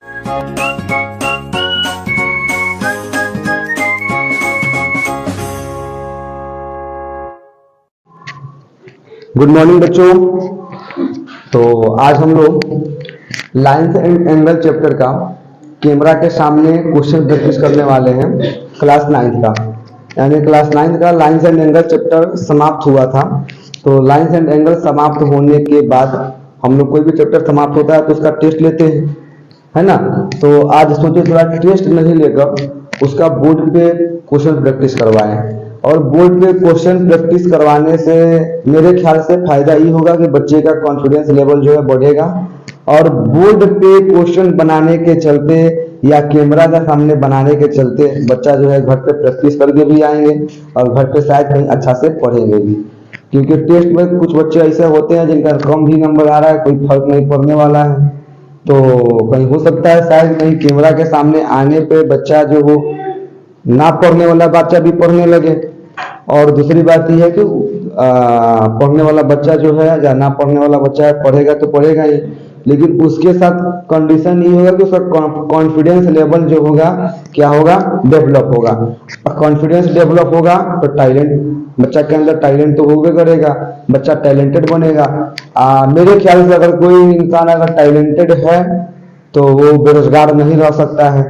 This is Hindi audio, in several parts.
गुड मॉर्निंग बच्चों। तो आज हम लोग लाइन्स एंड एंगल चैप्टर का कैमरा के सामने क्वेश्चन प्रैक्टिस करने वाले हैं। क्लास 9 का, यानी क्लास 9 का लाइन्स एंड एंगल चैप्टर समाप्त हुआ था। तो लाइन्स एंड एंगल समाप्त होने के बाद हम लोग कोई भी चैप्टर समाप्त होता है तो उसका टेस्ट लेते हैं, है ना। तो आज सोचे थोड़ा टेस्ट नहीं लेकर उसका बोर्ड पे क्वेश्चन प्रैक्टिस करवाएं। और बोर्ड पे क्वेश्चन प्रैक्टिस करवाने से मेरे ख्याल से फायदा ये होगा कि बच्चे का कॉन्फिडेंस लेवल जो है बढ़ेगा। और बोर्ड पे क्वेश्चन बनाने के चलते या कैमरा का सामने बनाने के चलते बच्चा जो है घर पे प्रैक्टिस करके भी आएंगे और घर पे शायद कहीं अच्छा से पढ़ेंगे भी। क्योंकि टेस्ट में कुछ बच्चे ऐसे होते हैं जिनका कम भी नंबर आ रहा है, कोई फर्क नहीं पड़ने वाला है। तो कहीं हो सकता है शायद कहीं कैमरा के सामने आने पे बच्चा जो हो, ना पढ़ने वाला बच्चा भी पढ़ने लगे। और दूसरी बात यह है कि पढ़ने वाला बच्चा जो है या ना पढ़ने वाला बच्चा है पढ़ेगा तो पढ़ेगा ही, लेकिन उसके साथ कंडीशन ये होगा कि उसका कॉन्फिडेंस लेवल जो होगा क्या होगा, डेवलप होगा। कॉन्फिडेंस डेवलप होगा तो टैलेंट, बच्चा के अंदर टैलेंट तो होगा करेगा, बच्चा टैलेंटेड बनेगा। मेरे ख्याल से अगर कोई इंसान अगर टैलेंटेड है तो वो बेरोजगार नहीं रह सकता है।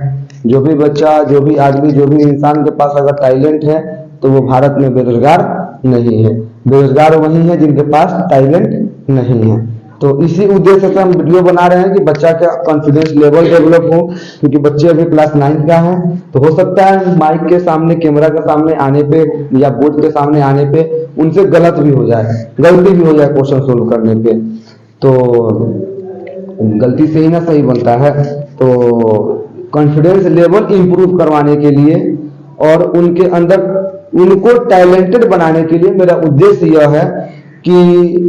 जो भी बच्चा, जो भी आदमी, जो भी इंसान के पास अगर टैलेंट है तो वो भारत में बेरोजगार नहीं है। बेरोजगार वही है जिनके पास टैलेंट नहीं है। तो इसी उद्देश्य से हम वीडियो बना रहे हैं कि बच्चा का कॉन्फिडेंस लेवल डेवलप हो, क्योंकि बच्चे अभी क्लास 9 का है। तो हो सकता है माइक के सामने, कैमरा के सामने आने पे या बोर्ड के सामने आने पे उनसे गलत भी हो जाए, गलती भी हो जाए क्वेश्चन सोल्व करने पे। तो गलती से ही ना सही बनता है। तो कॉन्फिडेंस लेवल इंप्रूव करवाने के लिए और उनके अंदर उनको टैलेंटेड बनाने के लिए मेरा उद्देश्य यह है कि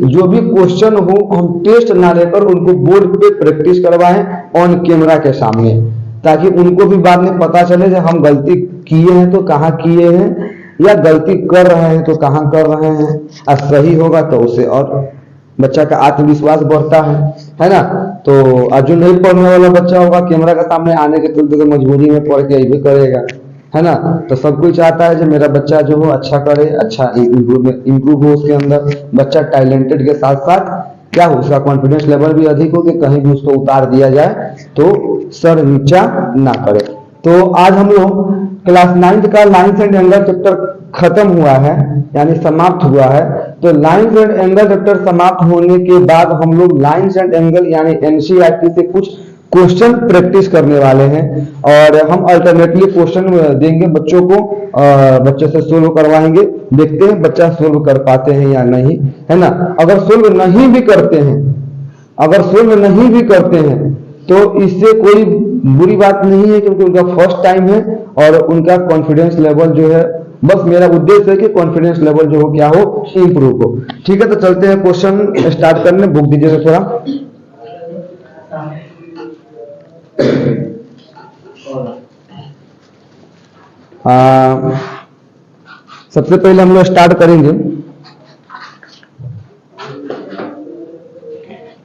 जो भी क्वेश्चन हो हम टेस्ट ना लेकर उनको बोर्ड पे प्रैक्टिस करवाएं ऑन कैमरा के सामने, ताकि उनको भी बाद में पता चले कि हम गलती किए हैं तो कहाँ किए हैं, या गलती कर रहे हैं तो कहाँ कर रहे हैं। और सही होगा तो उससे और बच्चा का आत्मविश्वास बढ़ता है ना। तो जो नहीं पढ़ने वाला बच्चा होगा कैमरा के सामने आने के चलते तो मजबूरी में पढ़ के भी करेगा, है ना। तो सब कोई चाहता है कि मेरा बच्चा जो हो अच्छा करे, अच्छा इम्प्रूव हो उसके अंदर, बच्चा टैलेंटेड के साथ साथ क्या हो, उसका कॉन्फिडेंस लेवल भी अधिक हो कि कहीं भी उसको उतार दिया जाए तो सर नीचा ना करे। तो आज हम लोग क्लास 9 का लाइन्स एंड एंगल चैप्टर खत्म हुआ है, यानी समाप्त हुआ है। तो लाइन्स एंड एंगल चैप्टर समाप्त होने के बाद हम लोग लाइन्स एंड एंगल यानी एनसीईआरटी से कुछ क्वेश्चन प्रैक्टिस करने वाले हैं। और हम अल्टरनेटली क्वेश्चन देंगे बच्चों को, बच्चे से सोल्व करवाएंगे, देखते हैं बच्चा सोल्व कर पाते हैं या नहीं, है ना। अगर सोल्व नहीं भी करते हैं, अगर सोल्व नहीं भी करते हैं तो इससे कोई बुरी बात नहीं है, क्योंकि उनका फर्स्ट टाइम है और उनका कॉन्फिडेंस लेवल जो है, बस मेरा उद्देश्य है कि कॉन्फिडेंस लेवल जो हो क्या हो, इंप्रूव हो। ठीक है, तो चलते हैं क्वेश्चन स्टार्ट करने। बुक दीजिए थोड़ा। सबसे पहले हम लोग स्टार्ट करेंगे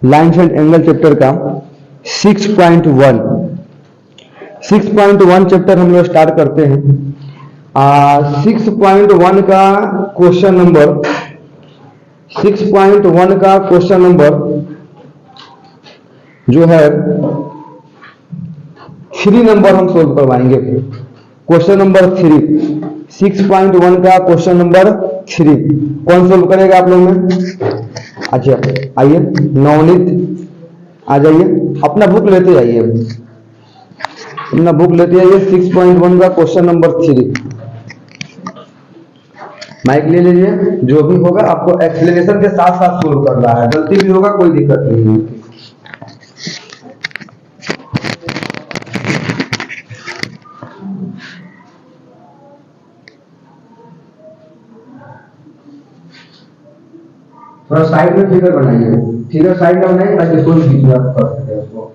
लाइन्स एंड एंगल चैप्टर का 6.1। 6.1 चैप्टर हम लोग स्टार्ट करते हैं। 6.1 का क्वेश्चन नंबर 6.1 का क्वेश्चन नंबर जो है 3 नंबर हम सोल्व करवाएंगे। क्वेश्चन नंबर 3, 6.1 का क्वेश्चन नंबर 3 कौन सोल्व करेगा आप लोग में? अच्छा आइए, नवनीत आ जाइए, अपना बुक लेते जाइए, अपना बुक लेते जाइए। 6.1 का क्वेश्चन नंबर 3 माइक ले लीजिए। जो भी होगा आपको एक्सप्लेनेशन के साथ साथ सोल्व करना है, गलती भी होगा कोई दिक्कत नहीं है। थोड़ा साइड में फिगर बनाइए, फिगर साइड में बनाइए ताकि कोई चीज आप कर सके उसको।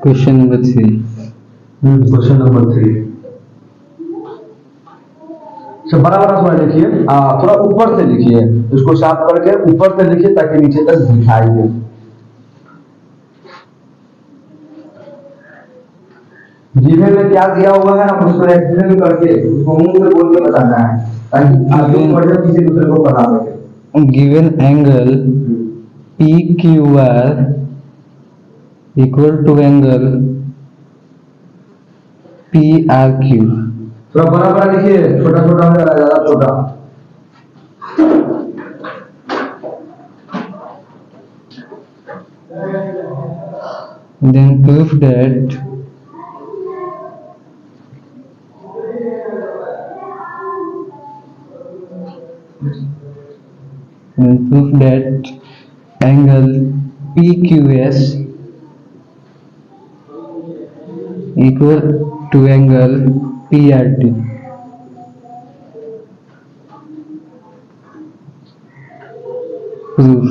Question number 3। Question number 3। सब बड़ा बड़ा थोड़ा लिखिए, थोड़ा ऊपर से लिखिए, इसको साफ करके ऊपर से लिखिए ताकि नीचे तक दिखाई दे। जीवन में क्या दिया हुआ है आप उसको एक्सप्लेन करके उसको मुंह से बोल के बताना है ताकि आप जो पढ़े किसी दूसरे को पढ़ा सके। Given angle PQR equal to angle PRQ। थोड़ा बड़ा बड़ा लिखिए, छोटा छोटा हो ज्यादा छोटा। Then prove that angle PQS equal to angle PRT। Proof।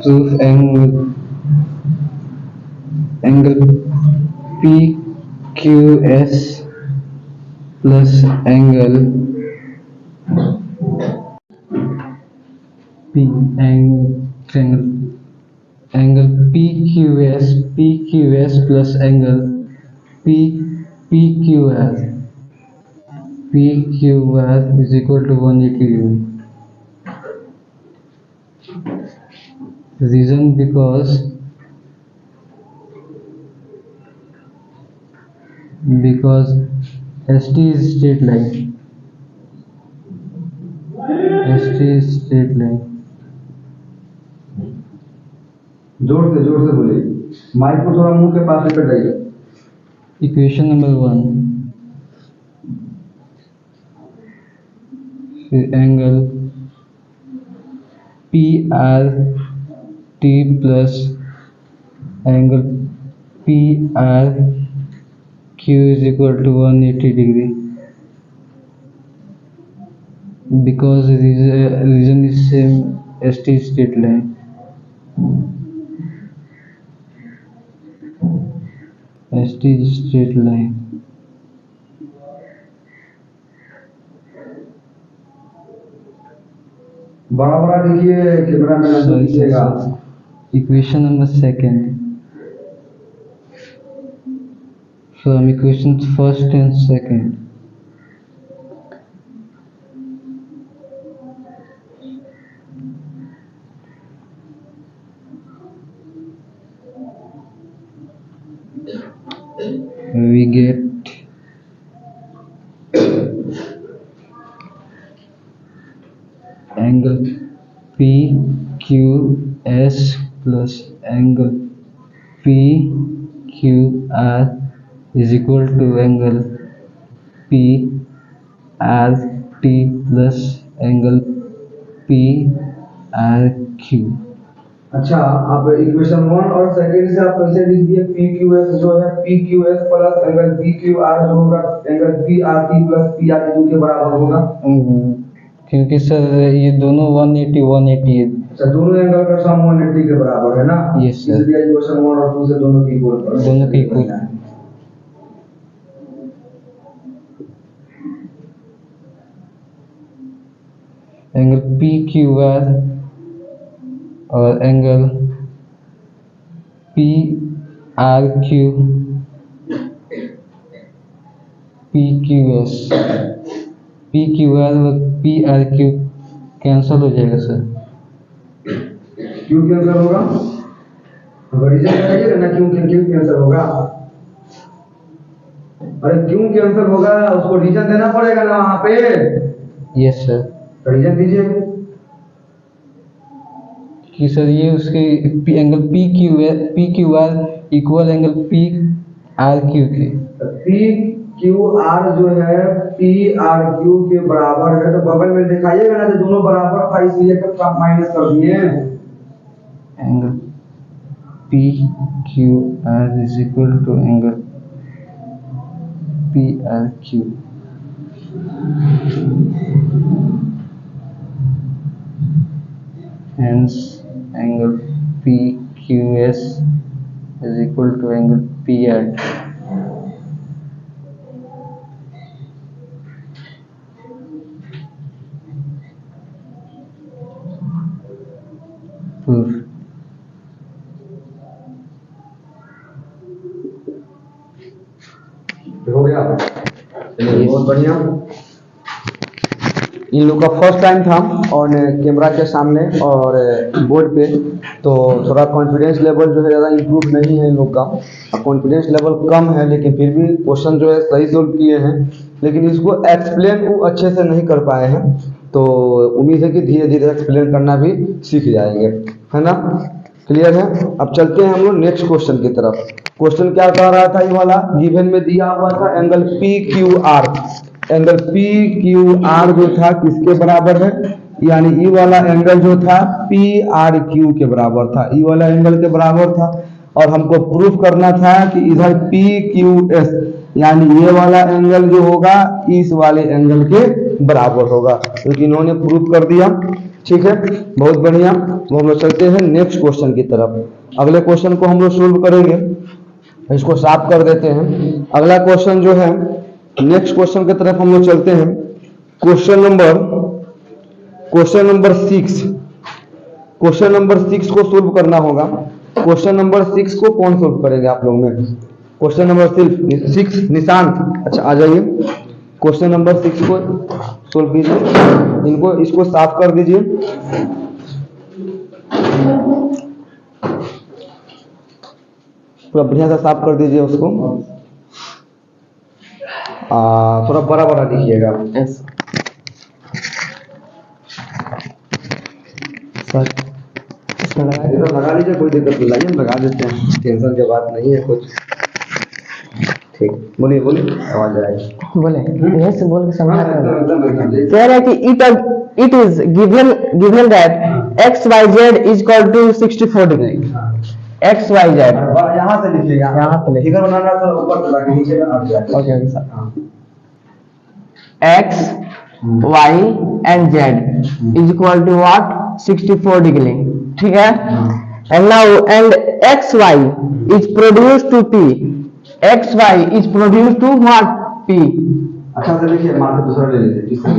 Proof angle PQS plus angle PQS plus angle PQR is equal to 180 degree। Reason because ST is straight line। जोर से बोलिए, माइक को थोड़ा मुंह के पास लेकर जाइए। Equation number 1, angle PRT plus angle PRQ is equal to 180 degree because reason is same, ST straight line। ST is straight line। बड़ा बड़ा लिखिए, कैमरा में नजर दीजिएगा। Equation number 2 from equations 1st and 2nd, we get angle PQS plus angle PQR is equal to angle PRT plus angle PRQ। अच्छा, आप इक्वेशन 1 और सेकंड से आप कैसे लिख दिए? PQS जो है PQS प्लस एंगल PQR जो होगा एंगल PRT प्लस PRQ के बराबर होगा। क्योंकि सर ये दोनों 180 है। अच्छा, दोनों एंगल का सम 180 के बराबर है ना? Yes sir. इसलिए इक्वेशन 1 और 2 से दोनों की इक्वल है। एंगल PQR और एंगल PRQ PQS PQR और PRQ कैंसल हो जाएगा सर। क्यों कैंसल होगा? रीजन बताइएगा ना, क्यों कैंसल होगा? अरे क्यों कैंसल होगा, उसको रीजन देना पड़ेगा ना वहां पे। Yes sir. रीजन दीजिए कि सर ये उसके angle PQR equal angle PRQ के। क्यू आर जो है पी आर क्यू के बराबर है, तो बगल में दिखाइएगा ना, तो दोनों बराबर था इसलिए तो माइनस कर दिए। Angle P Q R is equal to angle P R Q. Hence, angle PQS is equal to angle PR. Proof. हो गया, चलिए बहुत बढ़िया। इन लोग का फर्स्ट टाइम था और कैमरा के सामने और बोर्ड पे, तो थोड़ा कॉन्फिडेंस लेवल जो है ज़्यादा इम्प्रूव नहीं है इन लोग का। कॉन्फिडेंस लेवल कम है, लेकिन फिर भी क्वेश्चन जो है सही सोल्व किए हैं, लेकिन इसको एक्सप्लेन वो अच्छे से नहीं कर पाए हैं। तो उम्मीद है कि धीरे धीरे एक्सप्लेन करना भी सीख जाएंगे, है ना। क्लियर है। अब चलते हैं हम लोग नेक्स्ट क्वेश्चन की तरफ। क्वेश्चन क्या कह रहा था, ये वाला गिवन में दिया हुआ था angle P Q are. Angle P Q are जो था किसके बराबर है, यानी ई वाला एंगल जो था पी आर क्यू के बराबर था, ई वाला एंगल के बराबर था। और हमको प्रूफ करना था कि इधर पी क्यू एस यानी ये वाला एंगल जो होगा इस वाले एंगल के बराबर होगा, तो इन्होंने प्रूफ कर दिया। ठीक है, बहुत बढ़िया। वो हम लोग चलते हैं नेक्स्ट क्वेश्चन की तरफ। अगले क्वेश्चन को हम लोग सोल्व करेंगे, इसको साफ कर देते हैं। अगला क्वेश्चन जो है, नेक्स्ट क्वेश्चन की तरफ हम लोग चलते हैं। Question number 6। क्वेश्चन नंबर 6 को सोल्व करना होगा। क्वेश्चन नंबर 6 को कौन सोल्व करेंगे आप लोग में? क्वेश्चन नंबर 6 निशांत, अच्छा आ जाइए। क्वेश्चन नंबर 6 को सोल्व कीजिए, इनको इसको साफ कर दीजिए। पूरा बढ़िया सा साफ कर दीजिए उसको। थोड़ा बड़ा बड़ा लिखिएगा। यस सर, इसमें लगा इधर लगा लीजिए, कोई दिक्कत नहीं, लाइए हम लगा देते हैं, टेंशन की बात नहीं है कुछ। ठीक, बोलिए बोलिए, आवाज आएगी। बोले यही से बोल के समझा कर एकदम कह रहा है कि it is given that X Y Z is equal to 64 degree. X Y Z यहाँ से लिखिएगा, यहाँ पे लिखिए। फिगर बनाना तो ऊपर से लाके नीचे में हट जाए। Okay okay sir. X Y and Z is equal to what 64 degree, ठीक है। And now and X Y is produce to P, X Y is produce to what P. अच्छा से लिखिए, मार्क दूसरा ले लीजिए, ठीक है।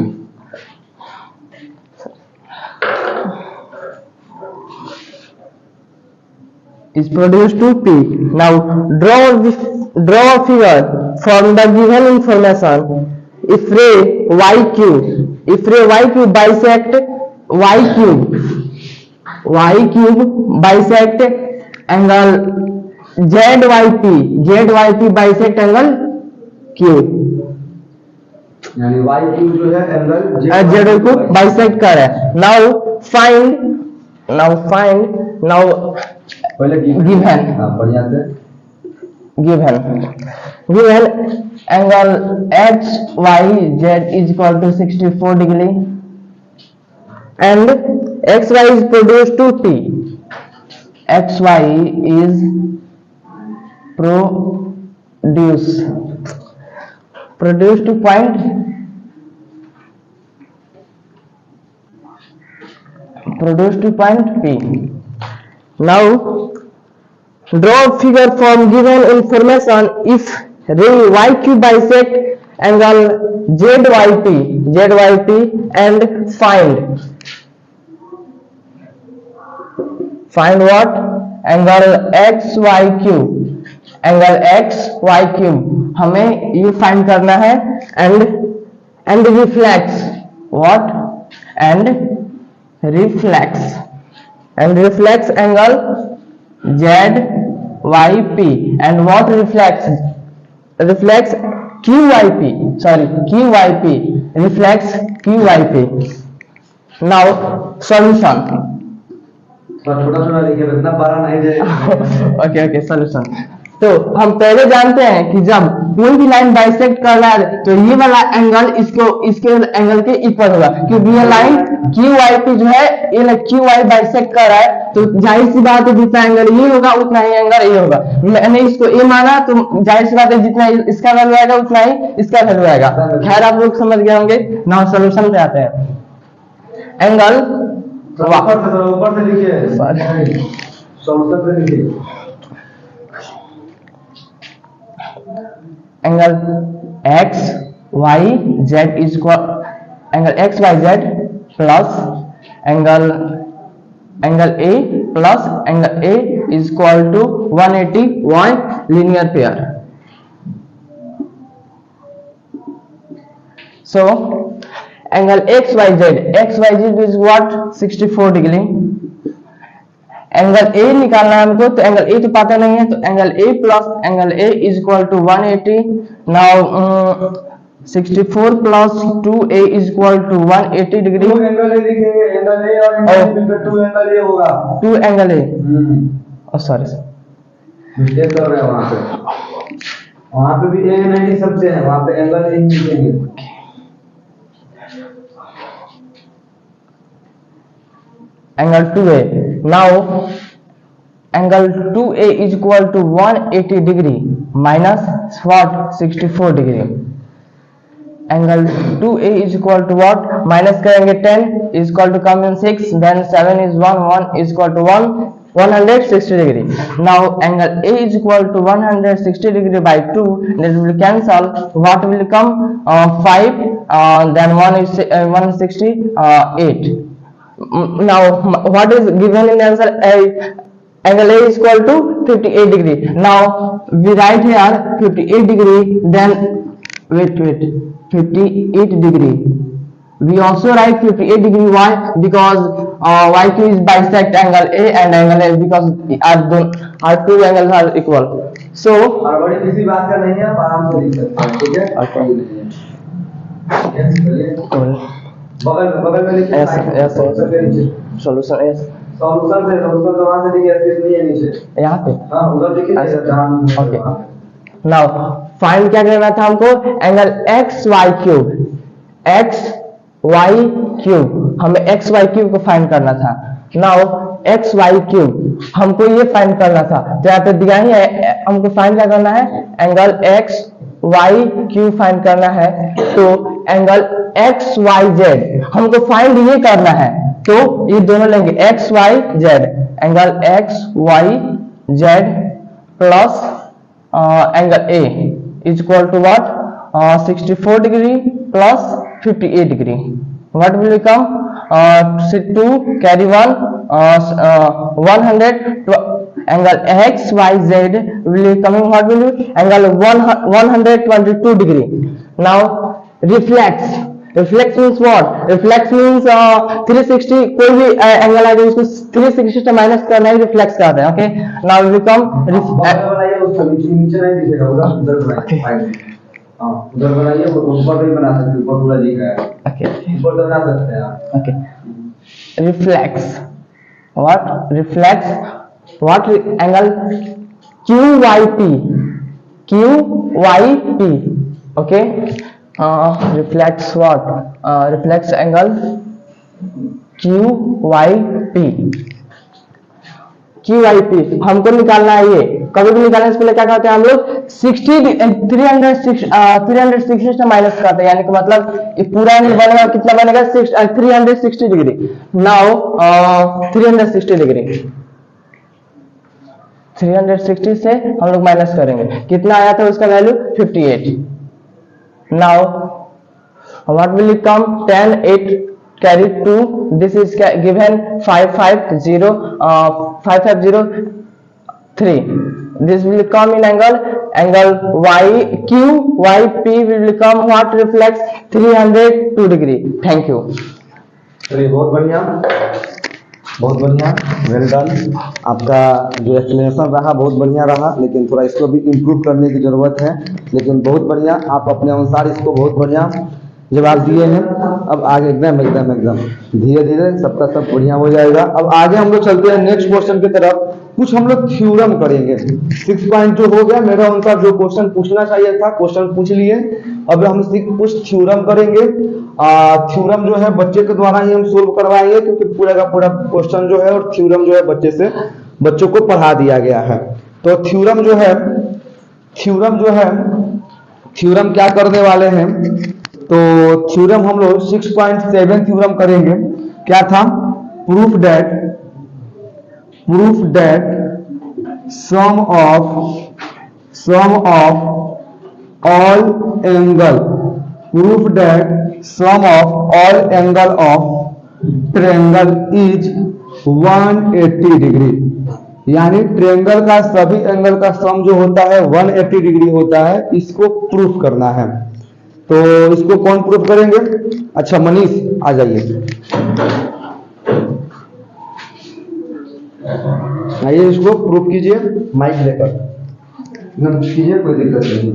is produced to P. Now draw a figure from the given information. If ray YQ bisect angle ZYP bisect angle Q. यानी y q जो है एंगल Z को bisect कर रहा है। Now पहले Given. बढ़िया से given angle HYZ is equal to 64 degree and XY is produced to T. XY is produced to point P. Now draw a figure from given information. If ray YQ bisect angle ZYP and find what? Angle XYQ. हमें ये फाइंड करना है and reflects what? and reflects angle ZYP and what reflects QYP, reflects QYP. Now solution. छोटा छोटा लिखिए, इतना बड़ा नहीं जाएगा। Okay, solution. तो हम पहले जानते हैं कि जब कोई भी लाइन बाइसेक्ट कर रहा है तो ये वाला एंगल इसके एंगल के इक्वल होगा, क्योंकि ये लाइन क्यू वाई पी जो है ये क्यू वाई बाइसेक्ट कर रहा है, तो जाहिर सी बात है जितना एंगल ये होगा उतना ही एंगल ये होगा। मैंने इसको ए माना तो जाहिर सी बात है जितना इसका वैल्यू आएगा उतना ही इसका वैल्यू आएगा। खैर आप लोग समझ गए होंगे। नाउ सॉल्यूशन पे आते हैं। एंगल ऊपर से लिखिए, सॉल्यूशन पे लिखिए। Angle X Y Z is angle X Y Z plus angle A plus angle A is equal to 180 1 linear pair. So angle X Y Z is what 64 degree. Angle A निकालना है हमको, तो एंगल ए तो पता नहीं है, तो angle A plus angle A is equal to 180। Now 64 plus 2a is equal to 180 degree. Two angle A लिखेंगे, एंगल ए और टू एंगल ए होगा, two angle A. Sorry sir, mistake कर रहे हैं वहां पे भी ए नहीं लिख सकते हैं, वहां पे एंगल ए लिखेंगे। Angle 2a। Now angle 2a is equal to 180 degree minus what 64 degree. Angle 2a is equal to what, minus करेंगे 10 is equal to come in 6, then 7 is 1 is equal to 160 degree. Now angle a is equal to 160 degree by 2, that will cancel. What will come? 5, then 1 is 160, 8. Now what is given in answer? Angle A is equal to 58 degree. Now we write here 58 degree, then wait 58 degree. We also write 58 degree. Why? Because YQ is bisect angle A and angle A, because our two angles are equal. So और बड़ी किसी बात का नहीं है, आप आराम से लिख सकते हैं, ठीक है? बगल में लिखिए। yes solution yes सॉल्यूशन तो वहां से लिखिए, स्पेस नहीं है नीचे, यहाँ पे। हाँ उधर लिखिए। ओके, नाउ फाइंड क्या करना था हमको? Angle X Y cube, X Y cube, हमें एक्स वाई क्यूब को फाइंड करना था। नाउ एक्स वाई क्यूब हमको ये फाइंड करना था, तो यहाँ पे दिया ही है हमको फाइंड क्या करना है, angle X Y cube find करना है। तो एंगल एक्स वाई जेड हमको फाइंड ये करना है, तो ये दोनों लेंगे X Y Z, angle X Y Z plus angle A is equal to what 64 degree plus 58 degree. What will become 2 carry 1 100 angle X Y Z will coming what will be angle 122 degree. Now reflex means what? Reflex means 360, कोई भी एंगल आएगा उसको 360 से माइनस करना ही रिफ्लेक्स करते हैं। ओके, नाउ विल बिकम बनाइए, उसको नीचे नहीं दिखेगा, उधर बनाइए। हां उधर बनाइए, वो ऊपर भी बना सकते हैं, ऊपर पूरा दिख रहा है। ओके, ऊपर तो बना सकते हैं आप। Okay, reflex what angle QYP। Okay, reflects what? Reflects angle QYP हमको निकालना है। ये कभी भी निकालने से पहले क्या करते हैं हम लोग 360 से माइनस करते हैं, यानी कि मतलब ये पूरा एंगल बनेगा, कितना बनेगा 360 डिग्री। नाउ 360 डिग्री 360 से हम लोग माइनस करेंगे, कितना आया था उसका value 58। Now what will it come? 10 8 carry 2, this is given 550 this will come in angle QYP will become what? Reflects 302 degree. Thank you. चलिए बहुत बढ़िया, वेल डन। आपका जो एक्सप्लेनेशन रहा बहुत बढ़िया रहा, लेकिन थोड़ा इसको भी इम्प्रूव करने की ज़रूरत है, लेकिन बहुत बढ़िया, आप अपने अनुसार इसको बहुत बढ़िया जवाब दिए हैं। अब आगे एकदम एकदम एकदम धीरे धीरे सबका सब बढ़िया हो जाएगा। अब आगे हम लोग चलते हैं नेक्स्ट क्वेश्चन की तरफ। कुछ हम लोग थ्योरम करेंगे। 6 पॉइंट जो हो गया, मेरा अनुसार जो क्वेश्चन पूछना चाहिए था क्वेश्चन पूछ लिए। अब हम कुछ थ्योरम करेंगे। थ्योरम जो है बच्चे के द्वारा ही हम सोल्व करवाएंगे, क्योंकि पूरा का पूरा क्वेश्चन जो है और थ्योरम जो है बच्चों को पढ़ा दिया गया है। तो थ्योरम जो है थ्योरम क्या करने वाले हैं, तो थ्योरम हम लोग 6.7 थ्योरम करेंगे। क्या था? Proof that sum of all angle proof that sum of all angle of triangle is 180 degree. यानी ट्रायंगल का सभी एंगल का सम जो होता है 180 डिग्री होता है। इसको प्रूफ करना है। तो इसको कौन प्रूफ करेंगे? अच्छा मनीष आ जाइए, आइए इसको प्रूफ कीजिए माइक लेकर। ना कीजिए, कोई दिक्कत नहीं।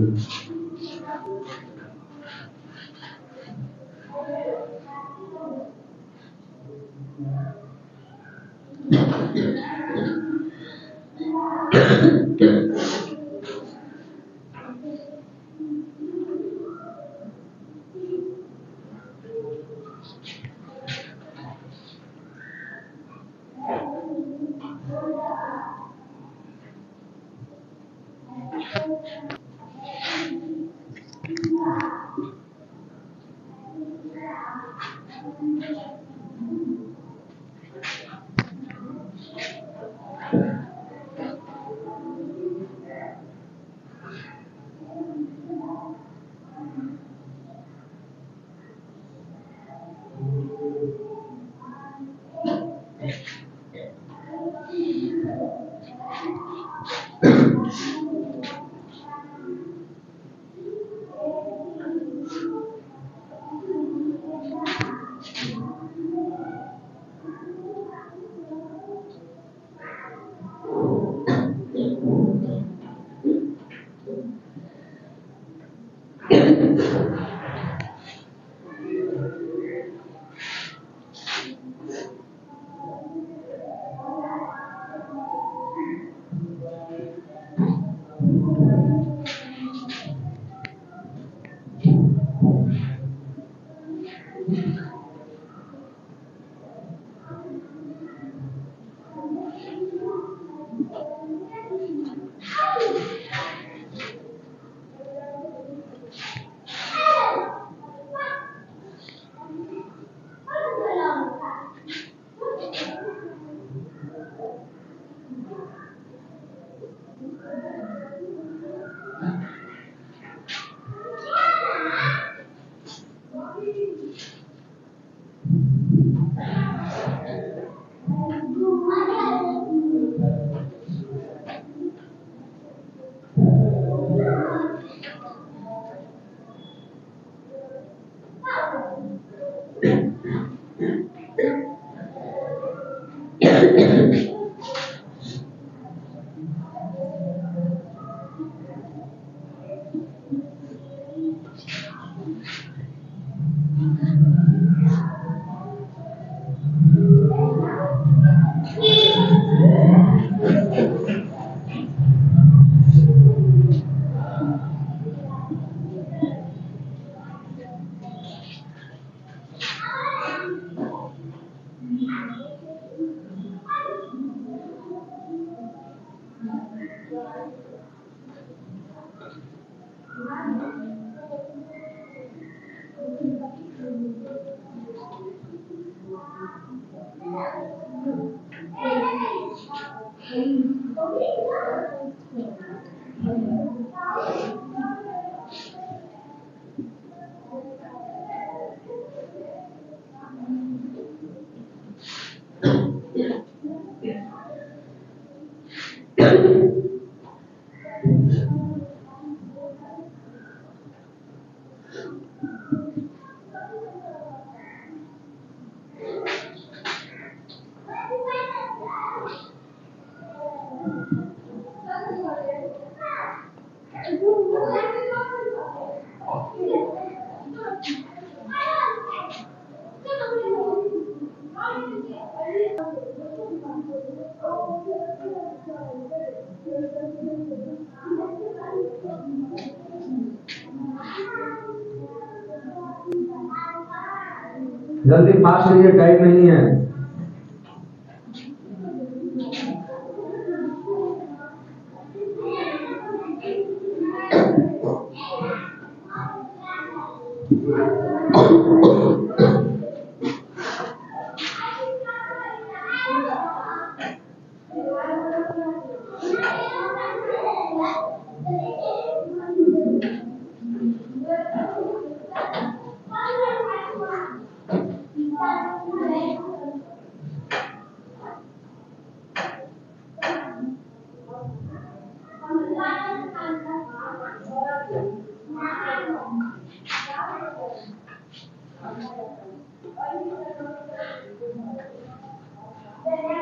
जल्दी फास्ट कीजिए, टाइम नहीं है।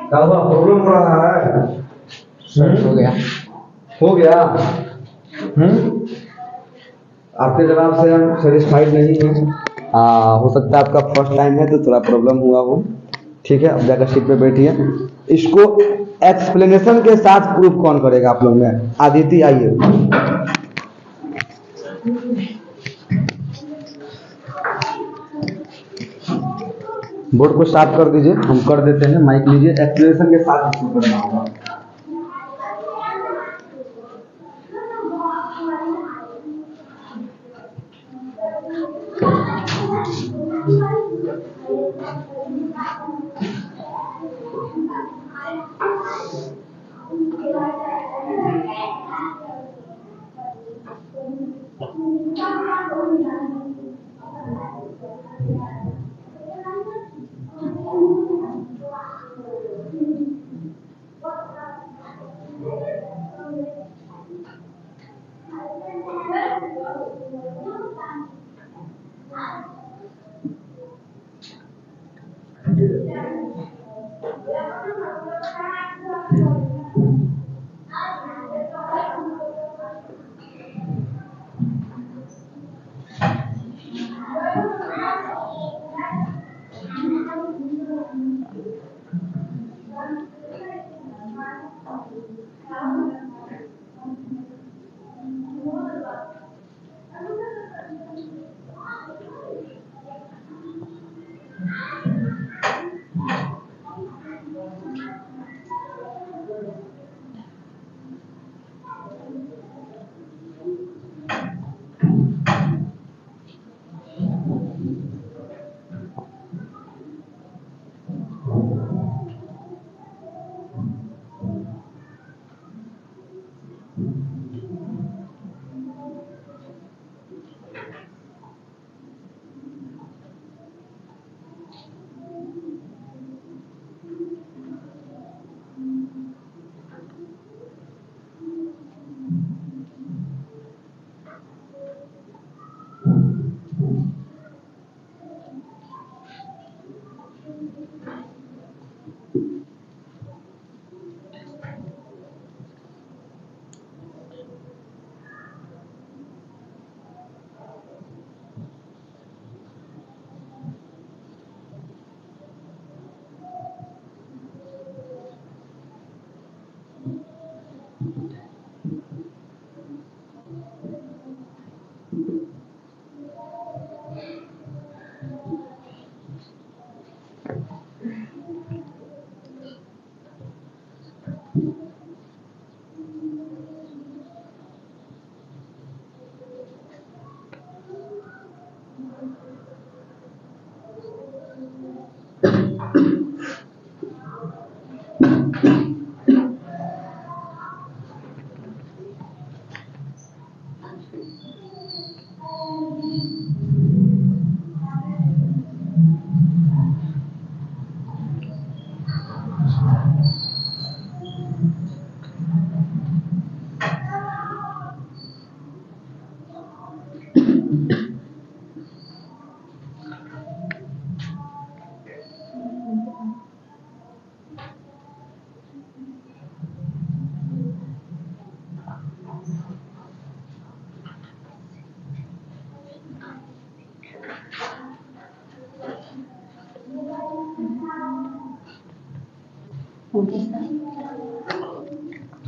क्या हुआ, प्रॉब्लम हो रहा है? हो गया। हो गया। आपके जवाब से हम सेटिस्फाइड नहीं हैं। हो सकता है आपका फर्स्ट टाइम है तो थोड़ा प्रॉब्लम हुआ हो। ठीक है, अब जाकर सीट पे बैठिए। इसको एक्सप्लेनेशन के साथ प्रूफ कौन करेगा आप लोग में? आदित्य आइए। बोर्ड को साफ कर दीजिए, हम कर देते हैं। माइक लीजिए, एक्सप्लेनेशन के साथ इसको करना होगा।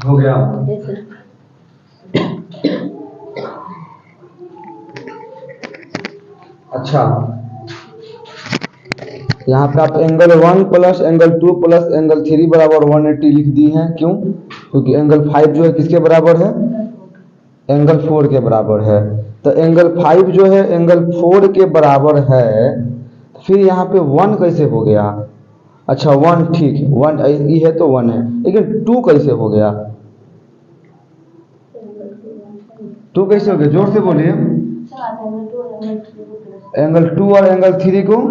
हो गया। अच्छा, यहाँ पे आप angle 1 plus angle 2 plus angle 3 बराबर 180 लिख दी हैं। क्यों? क्योंकि एंगल 5 जो है किसके बराबर है? एंगल 4 के बराबर है। तो एंगल 5 जो है एंगल 4 के बराबर है, फिर यहाँ पे 1 कैसे हो गया? अच्छा 1, ठीक है 1 ये है तो 1 है, लेकिन 2 कैसे हो गया? 2 कैसे हो गया? जोर से बोलिए। एंगल 2 और एंगल 3 को,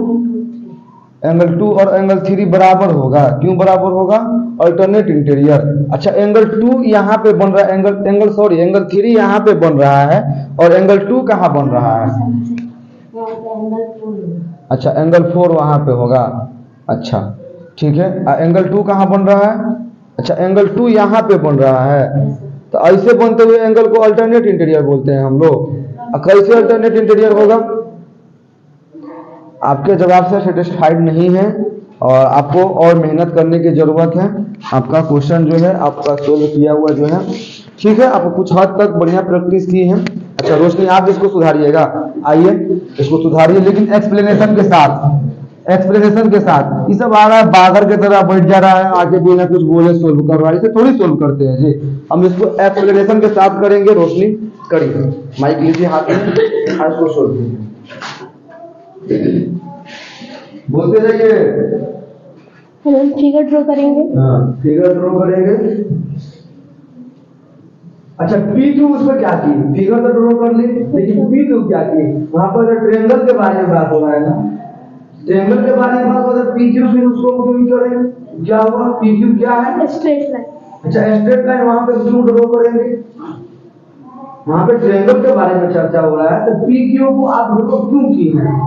एंगल 2 और एंगल 3 बराबर होगा। क्यों बराबर होगा? Alternate interior. अच्छा एंगल 2 यहाँ पे बन रहा है, एंगल 3 यहाँ पे बन रहा है और एंगल 2 कहाँ बन रहा है? अच्छा एंगल 4 वहाँ पे होगा। अच्छा ठीक है, एंगल 2 कहाँ बन रहा है? अच्छा एंगल 2 यहाँ पे बन रहा है। तो ऐसे बनते हुए एंगल को अल्टरनेट इंटीरियर बोलते हैं हम लोग। कैसे अल्टरनेट इंटीरियर होगा? आपके जवाब से सेटिस्फाइड नहीं है और आपको और मेहनत करने की जरूरत है। आपका क्वेश्चन जो है आपका सोल्व किया हुआ जो है ठीक है, आपको कुछ हद तक बढ़िया प्रैक्टिस की है। अच्छा रोशनी आप इसको सुधारिएगा, आइए इसको सुधारिए, लेकिन एक्सप्लेनेशन के साथ, एक्सप्लेनेशन के साथ। ये सब आ रहा है बागर की तरह बैठ जा रहा है, आगे बिना कुछ बोले सोल्व कर रहा है, इसे थोड़ी सोल्व करते हैं जी। हम इसको एक्सप्लेनेशन के साथ करेंगे। रोशनी करिए, माइक लीजिए हाथ में और इसको सोल्व कीजिए, बोलते जाइए। हम फिगर ड्रॉ करेंगे। हाँ फिगर ड्रॉ करेंगे। अच्छा पी क्यू उसमें क्या की? फिगर तो ड्रॉ कर ली, लेकिन पी क्यू क्या की? वहां पर ट्रायंगल के बारे में बात हो रहा है ना, ट्रायंगल के बारे में बात हो रहा है। पी क्यू फिर उसको क्यों करेंगे? क्या हुआ? पी क्यू क्या है? Straight line. अच्छा स्ट्रेट लाइन वहां पे क्यों ड्रॉ करेंगे? वहां पे ट्रायंगल के बारे में चर्चा हो रहा है, तो पी क्यू को आप ड्रॉ क्यों की है?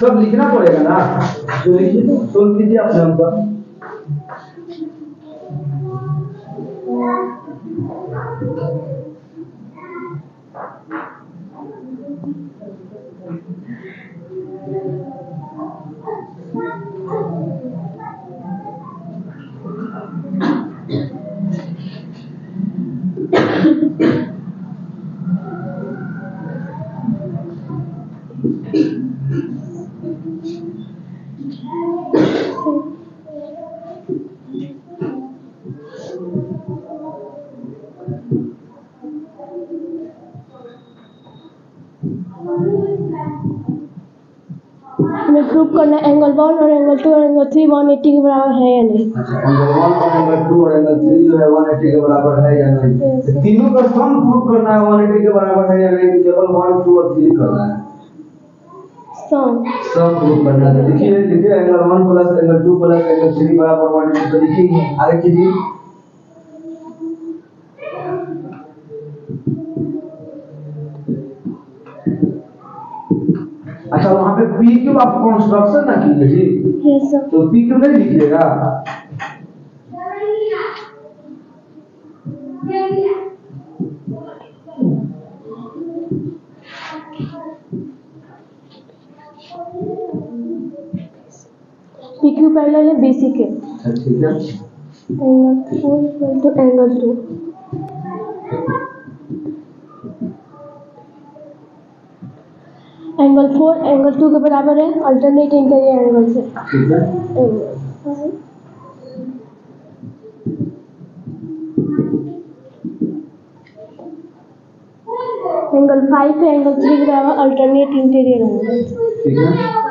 सब लिखना पड़ेगा ना, तो लिखिए, सोल्व कीजिए अपने अनुसार। हमें प्रूव करना है एंगल 1 और एंगल 2 और एंगल 3 180 के बराबर है या नहीं। अच्छा एंगल 1 और एंगल 2 और एंगल 3 जो है 180 के बराबर है या नहीं? Yes. तीनों का सम प्रूव करना है 180 के बराबर है या नहीं, केवल 1 2 और 3 करना है। सम प्रूव करना है। देखिए देखिए angle 1 plus angle 2 plus angle 3 बराबर 180, तो लिखिए आगे कीजिए। अच्छा वहां पे पी क्यू आप कंस्ट्रक्शन ना कीजिए जी। Yes sir. तो पी क्यू नहीं लिखिएगा। PQ पैरेलल है BC के। अच्छा ठीक है, angle 4 equal to angle 2। Angle 4 angle 2 के बराबर है अल्टरनेट इंटीरियर एंगल से। ठीक है। एंगल 5 है एंगल 3 के बराबर अल्टरनेट इंटीरियर एंगल से। ठीक है।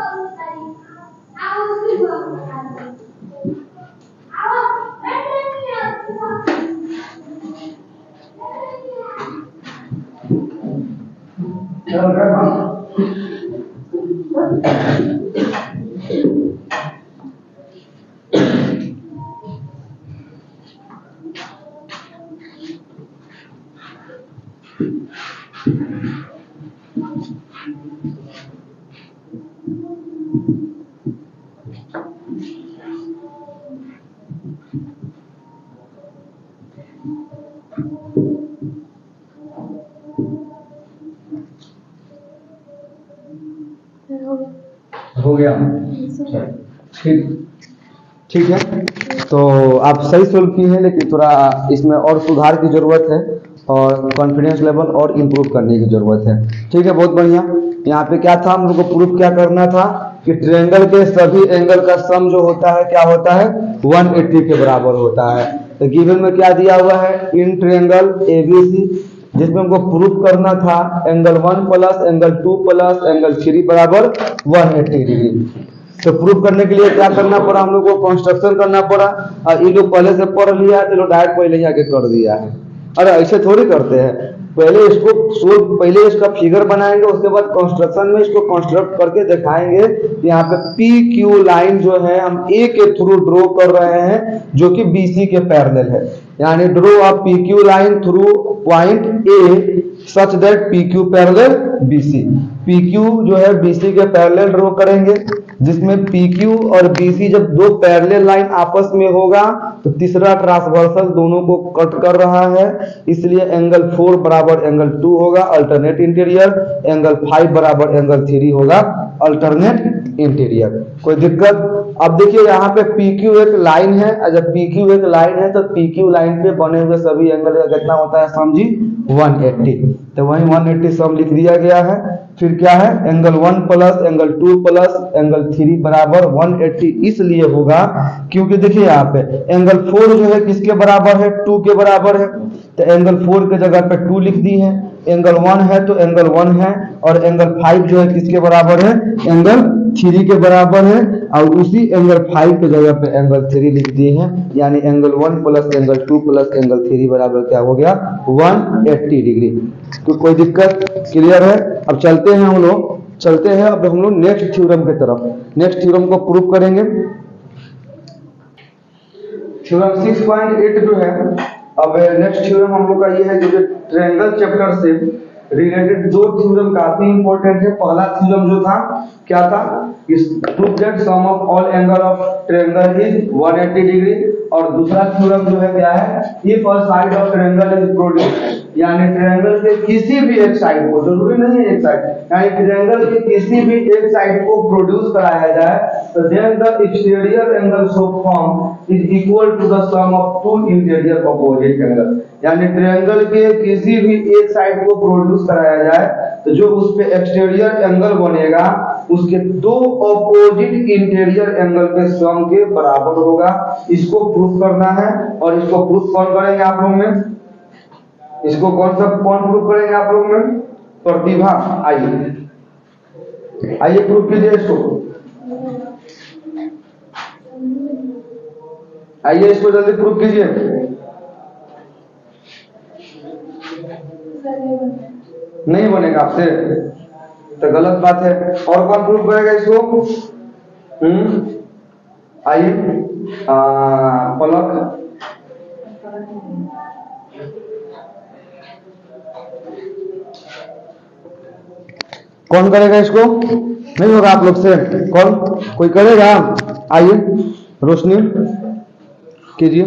हो गया। ठीक ठीक है, तो आप सही सोल्व किए हैं, लेकिन थोड़ा इसमें और सुधार की जरूरत है और कॉन्फिडेंस लेवल और इम्प्रूव करने की जरूरत है। ठीक है, बहुत बढ़िया। यहाँ पे क्या था, हम लोग को प्रूफ क्या करना था कि ट्रायंगल के सभी एंगल का सम जो होता है क्या होता है 180 के बराबर होता है। तो गिवन में क्या दिया हुआ है इन ट्रायंगल एबीसी, जिसमें हमको प्रूफ करना था angle 1 plus angle 2 plus angle 3 बराबर 180 डिग्री। तो प्रूफ करने के लिए क्या करना पड़ा हम लोग को कंस्ट्रक्शन करना पड़ा, और ये लोग पहले से पढ़ लिया है तो लोग डायरेक्ट पहले ही आके कर दिया है। अरे ऐसे थोड़ी करते हैं, पहले इसको सोल्व, पहले इसका फिगर बनाएंगे, उसके बाद कंस्ट्रक्शन में इसको कंस्ट्रक्ट करके दिखाएंगे। यहाँ पे पी क्यू लाइन जो है हम ए के थ्रू ड्रॉ कर रहे हैं जो कि बीसी के पैरेलल है, यानी draw a P Q line through point A such that P Q parallel BC. P Q जो है बीसी के पैरेलल ड्रॉ करेंगे, जिसमें पी क्यू और बीसी जब दो पैरेलल लाइन आपस में होगा तो तीसरा ट्रांसवर्सल दोनों को कट कर रहा है, इसलिए एंगल 4 बराबर एंगल 2 होगा अल्टरनेट इंटीरियर, एंगल 5 बराबर एंगल 3 होगा अल्टरनेट इंटीरियर। कोई दिक्कत? अब देखिए यहाँ पे PQ एक लाइन है, जब PQ एक लाइन है तो PQ लाइन पे बने हुए सभी एंगल का कितना होता है समझी 180, तो वही 180 सम लिख दिया गया है। फिर क्या है angle 1 plus angle 2 plus angle 3 बराबर 180 इसलिए होगा क्योंकि देखिए यहाँ पे एंगल 4 जो है किसके बराबर है 2 के बराबर है, तो एंगल 4 के जगह पे 2 लिख दी है, एंगल 1 है तो एंगल 1 है, और एंगल 5 जो है किसके बराबर है एंगल 3 के बराबर है, और उसी एंगल 5 के जगह पे एंगल 3 लिख दिए हैं, यानी angle 1 plus angle 2 plus angle 3 बराबर क्या हो गया 180 डिग्री। तो कोई दिक्कत? क्लियर है? अब चलते हैं हम लोग नेक्स्ट थ्योरम की तरफ। नेक्स्ट थ्योरम को प्रूव करेंगे। थ्योरम 6.8 जो है, अब नेक्स्ट थ्योरम हम लोग का ये है जो ट्रायंगल चैप्टर से रिलेटेड दो थ्योरम काफी इंपॉर्टेंट है। पहला थ्योरम जो था क्या था, is prove that sum of all angle of triangle is 180 degree, और दूसरा थ्योरम जो है क्या है, if a side of triangle is produced, यानी ट्रायंगल के किसी भी एक साइड को, जरूरी नहीं है एक साइड, यानी ट्रायंगल के किसी भी एक साइड को प्रोड्यूस कराया जाए तो then the exterior angle so form is equal to the sum of two interior opposite angle, यानी ट्रायंगल के किसी भी एक साइड को प्रोड्यूस कराया जाए तो जो उस पे एक्सटीरियर एंगल बनेगा उसके दो अपोजिट इंटीरियर एंगल के सम के बराबर होगा। इसको प्रूफ करना है, और इसको प्रूफ कौन करेंगे आप लोग में, इसको कौन प्रूफ करेंगे आप लोग में, प्रतिभा। आइए प्रूफ कीजिए इसको, आइए इसको जल्दी प्रूफ कीजिए। नहीं बनेगा आपसे तो गलत बात है। और कौन प्रूफ करेगा इसको? आइए पलक, कौन करेगा इसको? नहीं होगा आप लोग से, कौन कोई करेगा? आइए रोशनी कीजिए।